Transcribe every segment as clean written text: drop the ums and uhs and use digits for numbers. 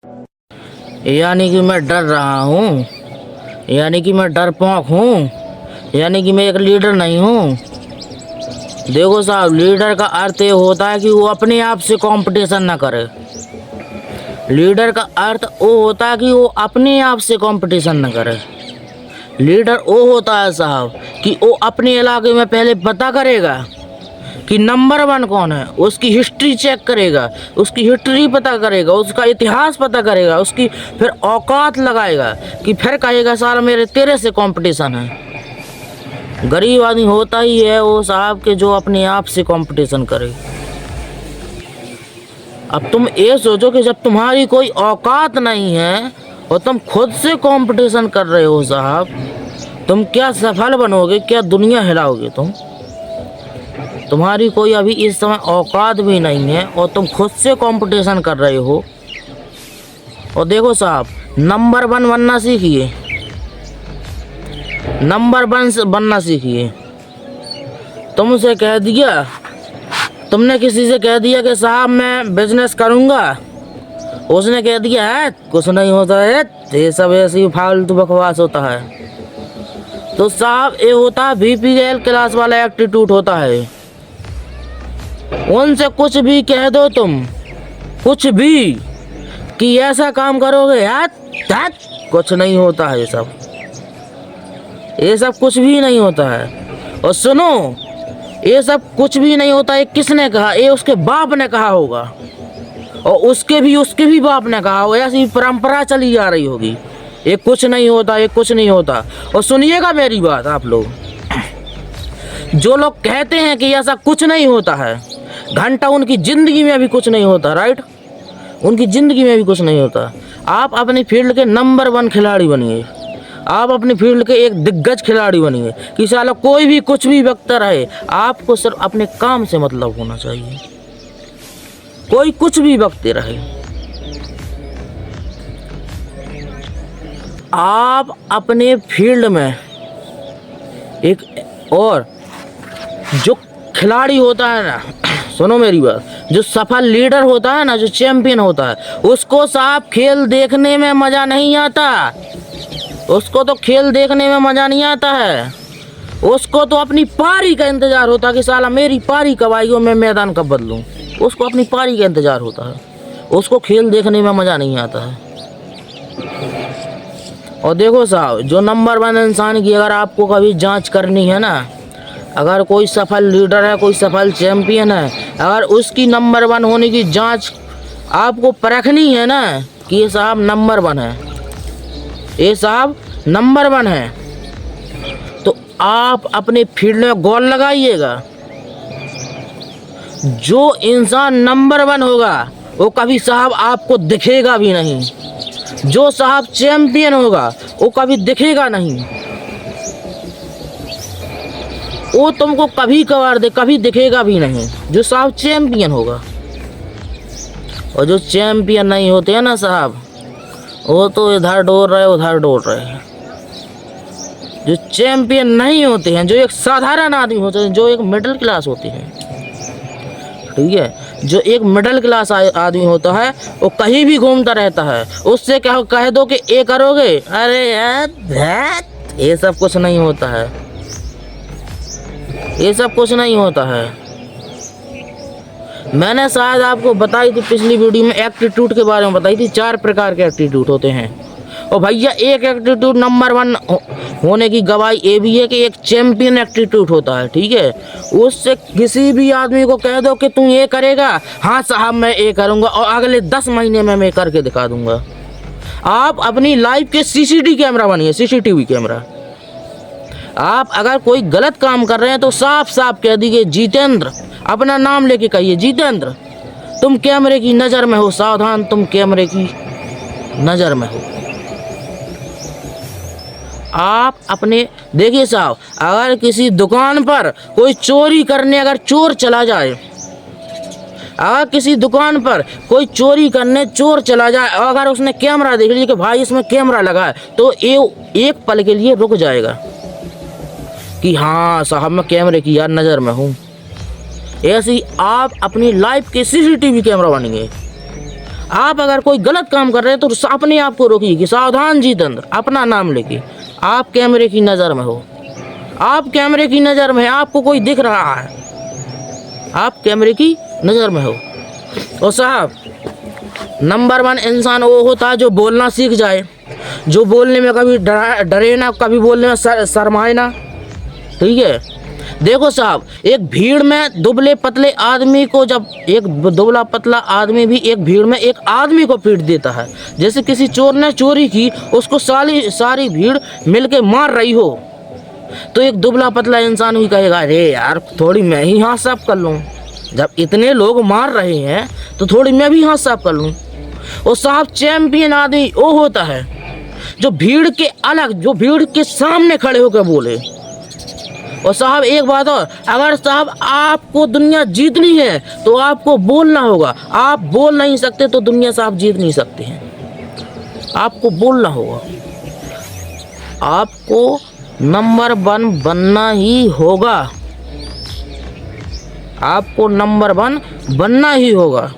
यानी कि मैं डर रहा हूँ, यानी कि मैं डरपोक हूँ, यानी कि मैं एक लीडर नहीं हूँ। देखो साहब, लीडर का अर्थ ये होता है कि वो अपने आप से कंपटीशन ना करे। लीडर का अर्थ वो होता है कि वो अपने आप से कंपटीशन ना करे। लीडर वो होता है साहब कि वो अपने इलाके में पहले पता करेगा कि नंबर 1 कौन है, उसकी हिस्ट्री चेक करेगा, उसकी हिस्ट्री पता करेगा, उसका इतिहास पता करेगा, उसकी फिर औकात लगाएगा कि फिर कहेगा साला मेरे तेरे से कंपटीशन है। गरीब आदमी होता ही है वो साहब के जो अपने आप से कंपटीशन करे। अब तुम ये सोचो कि जब तुम्हारी कोई औकात नहीं है और तुम खुद से कंपटीशन कर रहे हो साहब, तुम क्या सफल बनोगे, क्या दुनिया हिलाओगे तुम। तुम्हारी कोई अभी इस समय औकात भी नहीं है और तुम खुद से कंपटीशन कर रहे हो। और देखो साहब, नंबर 1 बनना सीखिए, नंबर 1 बनना सीखिए। तुमसे कह दिया, तुमने किसी से कह दिया कि साहब मैं बिजनेस करूँगा, उसने कह दिया है कुछ नहीं होता है, ये सब ऐसी फालतू बकवास होता है। तो साहब ये होता है बीपीएल क्लास वाला एटीट्यूड होता है। उनसे कुछ भी कह दो तुम, कुछ भी कि ऐसा काम करोगे यार, कुछ नहीं होता है, ये सब कुछ भी नहीं होता है। और सुनो, ये सब कुछ भी नहीं होता। ये किसने कहा? ये उसके बाप ने कहा होगा और उसके भी बाप ने कहा होगा। ऐसी परंपरा चली जा रही होगी, ये कुछ नहीं होता, ये कुछ नहीं होता। और सुनिएगा मेरी बात, आप लोग जो लोग कहते हैं कि ऐसा कुछ नहीं होता है, घंटा उनकी ज़िंदगी में भी कुछ नहीं होता, राइट? उनकी ज़िंदगी में भी कुछ नहीं होता। आप अपनी फील्ड के नंबर 1 खिलाड़ी बनिए, आप अपनी फील्ड के एक दिग्गज खिलाड़ी बनिए कि साला कोई भी कुछ भी बकता रहे, आपको सिर्फ अपने काम से मतलब होना चाहिए। कोई कुछ भी बकते रहे, आप अपने फील्ड में एक और जो खिलाड़ी होता है ना, सुनो मेरी बात, जो सफल लीडर होता है ना, जो चैंपियन होता है, उसको साहब खेल देखने में मज़ा नहीं आता। उसको तो खेल देखने में मज़ा नहीं आता है, उसको तो अपनी पारी का इंतज़ार होता है कि साला मेरी पारी कब आएगी और मैं मैदान कब बदलूँ। उसको अपनी पारी का इंतज़ार होता है, उसको खेल देखने में मज़ा नहीं आता है। और देखो साहब, जो नंबर 1 इंसान की अगर आपको कभी जांच करनी है ना, अगर कोई सफल लीडर है, कोई सफल चैंपियन है, अगर उसकी नंबर 1 होने की जांच आपको परखनी है ना कि ये साहब नंबर 1 है, ये साहब नंबर 1 है, तो आप अपने फील्ड में गोल लगाइएगा। जो इंसान नंबर 1 होगा वो कभी साहब आपको दिखेगा भी नहीं। जो साहब चैंपियन होगा वो कभी दिखेगा नहीं, वो तुमको कभी कभार कभी दिखेगा भी नहीं, जो साहब चैंपियन होगा। और जो चैंपियन नहीं होते हैं ना साहब, वो तो इधर डोर रहे उधर डोर रहे। जो चैंपियन नहीं होते हैं, जो एक साधारण आदमी होते हैं, जो एक मिडिल क्लास होते हैं, ठीक है, जो एक मिडिल क्लास आदमी होता है, वो कहीं भी घूमता रहता है। उससे कह दो कि ये करोगे, अरे यार ये सब कुछ नहीं होता है, ये सब कुछ नहीं होता है। मैंने शायद आपको बताई थी पिछली वीडियो में, एप्टीट्यूड के बारे में बताई थी। 4 प्रकार के एप्टीट्यूड होते हैं। और भैया एक एप्टीट्यूड नंबर 1 होने की गवाही ये भी है कि एक चैंपियन एप्टीट्यूड होता है, ठीक है। उससे किसी भी आदमी को कह दो कि तुम ये करेगा, हाँ साहब मैं ये करूँगा और अगले 10 महीने में मैं करके दिखा दूँगा। आप अपनी लाइफ के सीसीटीवी कैमरा बनिए, सीसीटीवी कैमरा। आप अगर कोई गलत काम कर रहे हैं तो साफ साफ कह दीजिए, जितेंद्र, अपना नाम लेके कहिए, जितेंद्र तुम कैमरे की नज़र में हो, सावधान, तुम कैमरे की नज़र में हो। आप अपने देखिए साहब, अगर किसी दुकान पर कोई चोरी करने अगर चोर चला जाए, अगर किसी दुकान पर कोई चोरी करने चोर चला जाए, अगर उसने कैमरा देख लिया कि भाई इसमें कैमरा लगा है, तो ये एक पल के लिए रुक जाएगा कि हाँ साहब मैं कैमरे की यार नज़र में हूँ। ऐसे ही आप अपनी लाइफ के सीसीटीवी कैमरा बनेंगे। आप अगर कोई गलत काम कर रहे हैं तो अपने आप को रोकिए कि सावधान जितेंद्र, अपना नाम लेके। आप कैमरे की नज़र में हो, आप कैमरे की नज़र में, आपको कोई दिख रहा है, आप कैमरे की नज़र में हो। और साहब, नंबर 1 इंसान वो होता है जो बोलना सीख जाए, जो बोलने में कभी डरे ना, कभी बोलने में शर्माए ना, ठीक है। देखो साहब, एक भीड़ में दुबले पतले आदमी को, जब एक दुबला पतला आदमी भी एक भीड़ में एक आदमी को पीट देता है, जैसे किसी चोर ने चोरी की, उसको सारी भीड़ मिलके मार रही हो, तो एक दुबला पतला इंसान भी कहेगा अरे यार थोड़ी मैं ही हाथ साफ कर लूँ, जब इतने लोग मार रहे हैं तो थोड़ी मैं भी हाथ साफ कर लूँ। और साहब, चैंपियन आदमी वो होता है जो भीड़ के अलग, जो भीड़ के सामने खड़े होकर बोले। और साहब एक बात और, अगर साहब आपको दुनिया जीतनी है तो आपको बोलना होगा। आप बोल नहीं सकते तो दुनिया साहब जीत नहीं सकते हैं, आपको बोलना होगा, आपको नंबर 1 बनना ही होगा, आपको नंबर 1 बनना ही होगा।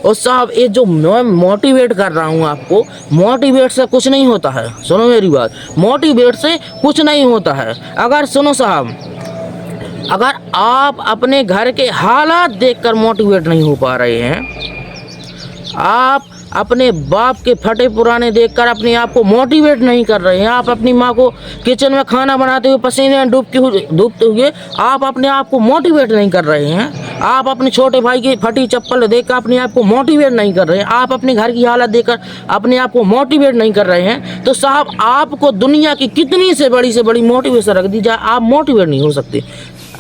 और साहब, ये जो मैं मोटिवेट कर रहा हूँ आपको, मोटिवेट से कुछ नहीं होता है, सुनो मेरी बात, मोटिवेट से कुछ नहीं होता है। अगर सुनो साहब, अगर आप अपने घर के हालात देखकर मोटिवेट नहीं हो पा रहे हैं, आप अपने बाप के फटे पुराने देखकर अपने आप को मोटिवेट नहीं कर रहे हैं, आप अपनी माँ को किचन में खाना बनाते हुए पसीने में डूबते हुए आप अपने आप को मोटिवेट नहीं कर रहे हैं, आप अपने छोटे भाई की फटी चप्पल देखकर अपने आप को मोटिवेट नहीं कर रहे हैं, आप अपने घर की हालत देखकर अपने आप को मोटिवेट नहीं कर रहे हैं, तो साहब आपको दुनिया की कितनी से बड़ी मोटिवेशन रख दी जाए, आप मोटिवेट नहीं हो सकते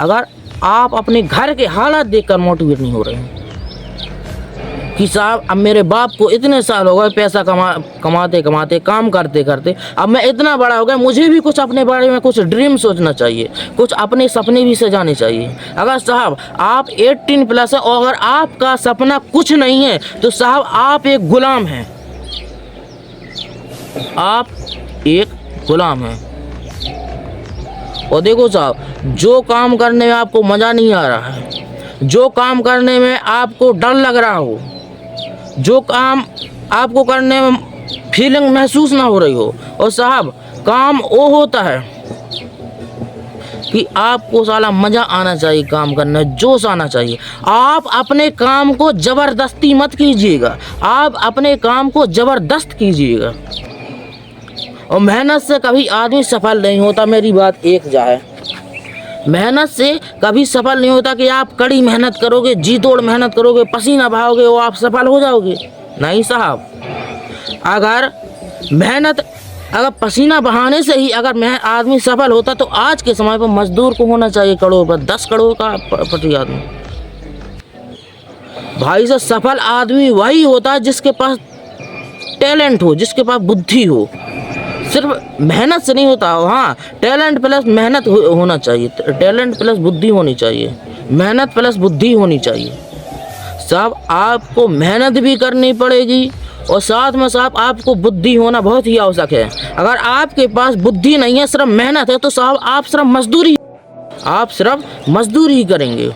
अगर आप अपने घर के हालात देखकर मोटिवेट नहीं हो रहे हैं। कि साहब अब मेरे बाप को इतने साल हो गए पैसा कमाते काम करते करते, अब मैं इतना बड़ा हो गया, मुझे भी कुछ अपने बारे में कुछ ड्रीम सोचना चाहिए, कुछ अपने सपने भी सजाने चाहिए। अगर साहब आप 18+ है और अगर आपका सपना कुछ नहीं है तो साहब आप एक गुलाम हैं, आप एक गुलाम हैं। और देखो साहब, जो काम करने में आपको मज़ा नहीं आ रहा है, जो काम करने में आपको डर लग रहा हो, जो काम आपको करने में फीलिंग महसूस ना हो रही हो, और साहब काम वो होता है कि आपको साला मज़ा आना चाहिए, काम करने जोश आना चाहिए। आप अपने काम को ज़बरदस्ती मत कीजिएगा, आप अपने काम को ज़बरदस्त कीजिएगा। और मेहनत से कभी आदमी सफल नहीं होता, मेरी बात एक जाए, मेहनत से कभी सफल नहीं होता कि आप कड़ी मेहनत करोगे, जी तोड़ मेहनत करोगे, पसीना बहाओगे वो आप सफल हो जाओगे, नहीं साहब। अगर पसीना बहाने से ही अगर आदमी सफल होता तो आज के समय पर मजदूर को होना चाहिए करोड़ पर 10 करोड़ का प्रति आदमी। भाई से सफल आदमी वही होता है जिसके पास टैलेंट हो, जिसके पास बुद्धि हो, सिर्फ मेहनत से नहीं होता। हाँ, टैलेंट प्लस मेहनत होना चाहिए, टैलेंट प्लस बुद्धि होनी चाहिए, मेहनत प्लस बुद्धि होनी चाहिए। साहब आपको मेहनत भी करनी पड़ेगी और साथ में साहब आपको बुद्धि होना बहुत ही आवश्यक है। अगर आपके पास बुद्धि नहीं है, सिर्फ मेहनत है, तो साहब आप सिर्फ मजदूरी ही करेंगे।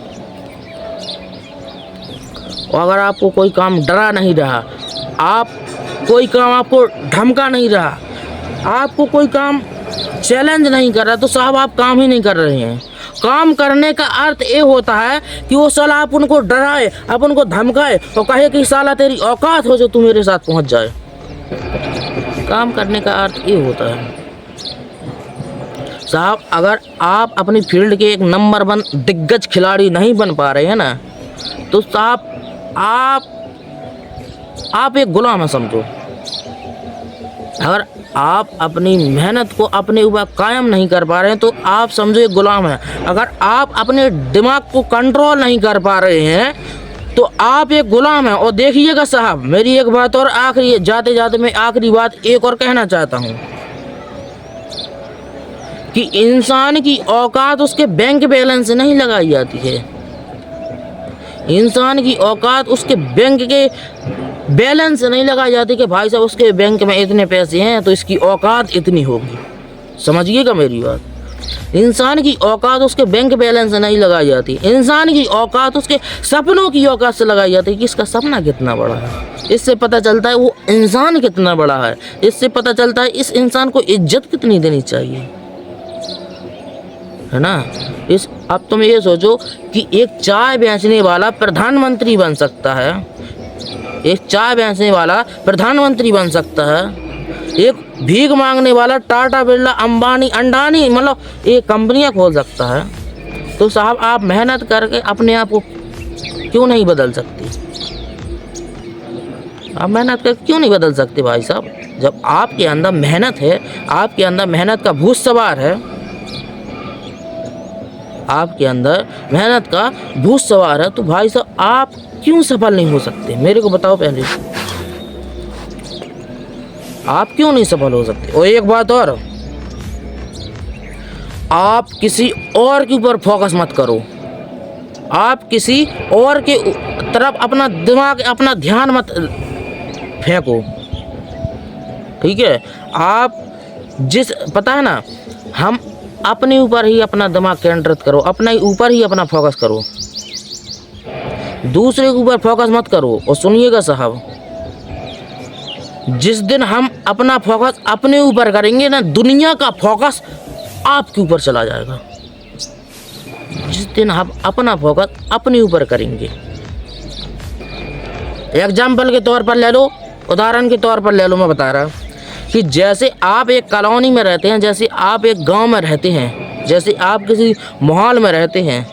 और अगर आपको कोई काम डरा नहीं रहा, कोई काम आपको धमका नहीं रहा, आपको कोई काम चैलेंज नहीं कर रहा, तो साहब आप काम ही नहीं कर रहे हैं। काम करने का अर्थ ये होता है कि वो साला आप उनको डराए, आप उनको धमकाए और कहे कि साला तेरी औकात हो जो तू मेरे साथ पहुंच जाए। काम करने का अर्थ ये होता है साहब। अगर आप अपनी फील्ड के एक नंबर 1 दिग्गज खिलाड़ी नहीं बन पा रहे हैं ना, तो साहब आप एक गुलाम है समझो। अगर आप अपनी मेहनत को अपने ऊपर कायम नहीं कर पा रहे हैं तो आप समझो एक गुलाम है। अगर आप अपने दिमाग को कंट्रोल नहीं कर पा रहे हैं तो आप एक गुलाम हैं। और देखिएगा साहब, मेरी एक बात और आखिरी, जाते जाते मैं आखिरी बात एक और कहना चाहता हूँ कि इंसान की औकात उसके बैंक बैलेंस से नहीं लगाई जाती है, इंसान की औकात उसके बैंक के बैलेंस नहीं लगाई जाती कि भाई साहब उसके बैंक में इतने पैसे हैं तो इसकी औकात इतनी होगी। समझिएगा मेरी बात। इंसान की औकात उसके बैंक बैलेंस से नहीं लगाई जाती, इंसान की औकात उसके सपनों की औकात से लगाई जाती है कि इसका सपना कितना बड़ा है। इससे पता चलता है वो इंसान कितना बड़ा है, इससे पता चलता है इस इंसान को इज्जत कितनी देनी चाहिए, है ना। अब तुम ये सोचो कि एक चाय बेचने वाला प्रधानमंत्री बन सकता है, एक चाय बेचने वाला प्रधानमंत्री बन सकता है, एक भीख मांगने वाला टाटा बिरला अंबानी अंडानी मतलब एक कंपनियां खोल सकता है। तो साहब आप मेहनत करके अपने आप को क्यों नहीं बदल सकते? आप मेहनत करके क्यों नहीं बदल सकते भाई साहब? जब आपके अंदर मेहनत है, आपके अंदर मेहनत का भूत सवार है, आपके अंदर मेहनत का भूत सवार है, तो भाई साहब आप क्यों सफल नहीं हो सकते? मेरे को बताओ पहले, आप क्यों नहीं सफल हो सकते? और एक बात और, आप किसी और के ऊपर फोकस मत करो, आप किसी और के तरफ अपना दिमाग अपना ध्यान मत फेंको, ठीक है। आप पता है ना, हम अपने ऊपर ही अपना दिमाग केंद्रित करो, अपने ऊपर ही अपना फोकस करो, दूसरे के ऊपर फोकस मत करो। और सुनिएगा साहब, जिस दिन हम अपना फोकस अपने ऊपर करेंगे ना, दुनिया का फोकस आपके ऊपर चला जाएगा। जिस दिन हम अपना फोकस अपने ऊपर करेंगे, एग्जाम्पल के तौर पर ले लो, उदाहरण के तौर पर ले लो, मैं बता रहा कि जैसे आप एक कॉलोनी में रहते हैं, जैसे आप एक गांव में रहते हैं, जैसे आप किसी माहौल में रहते हैं,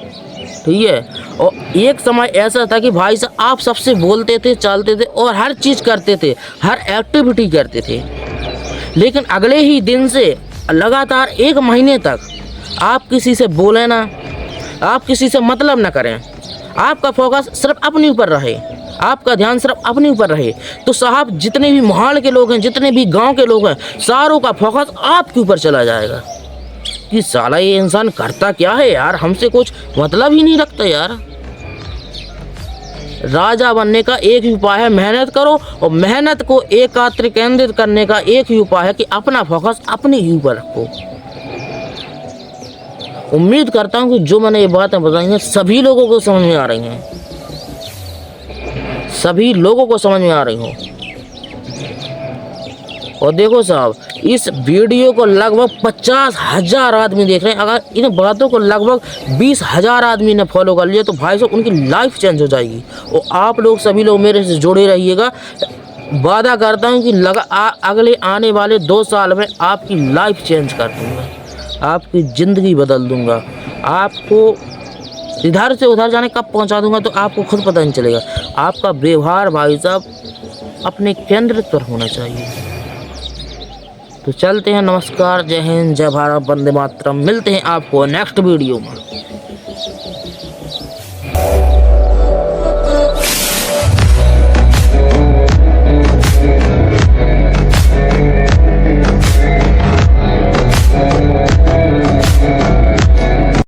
ठीक है। और एक समय ऐसा था कि भाई साहब आप सबसे बोलते थे, चलते थे और हर चीज़ करते थे, हर एक्टिविटी करते थे, लेकिन अगले ही दिन से लगातार 1 महीने तक आप किसी से बोले ना, आप किसी से मतलब ना करें, आपका फोकस सिर्फ अपने ऊपर रहे, आपका ध्यान सिर्फ अपने ऊपर रहे, तो साहब जितने भी माहौल के लोग हैं, जितने भी गांव के लोग हैं, सारों का फोकस आपके ऊपर चला जाएगा कि साला ये इंसान करता क्या है यार, हमसे कुछ मतलब ही नहीं रखता यार। राजा बनने का एक ही उपाय है, मेहनत करो, और मेहनत को एकाग्र केंद्रित करने का एक ही उपाय है कि अपना फोकस अपने ही ऊपर रखो। उम्मीद करता हूँ कि जो मैंने ये बातें बताई हैं सभी लोगों को समझ में आ रही हैं, सभी लोगों को समझ में आ रही हो। और देखो साहब, इस वीडियो को लगभग 50,000 आदमी देख रहे हैं। अगर इन बातों को लगभग 20,000 आदमी ने फॉलो कर लिया तो भाई साहब उनकी लाइफ चेंज हो जाएगी। और आप लोग सभी लोग मेरे से जुड़े रहिएगा। वादा करता हूँ कि अगले आने वाले 2 साल में आपकी लाइफ चेंज कर दूँगा, आपकी ज़िंदगी बदल दूँगा, आपको इधर से उधर जाने कब पहुँचा दूँगा तो आपको खुद पता नहीं चलेगा। आपका व्यवहार भाई साहब अपने केंद्र पर होना चाहिए। तो चलते हैं, नमस्कार, जय हिंद, जय भारत, वंदे मातरम। मिलते हैं आपको नेक्स्ट वीडियो में।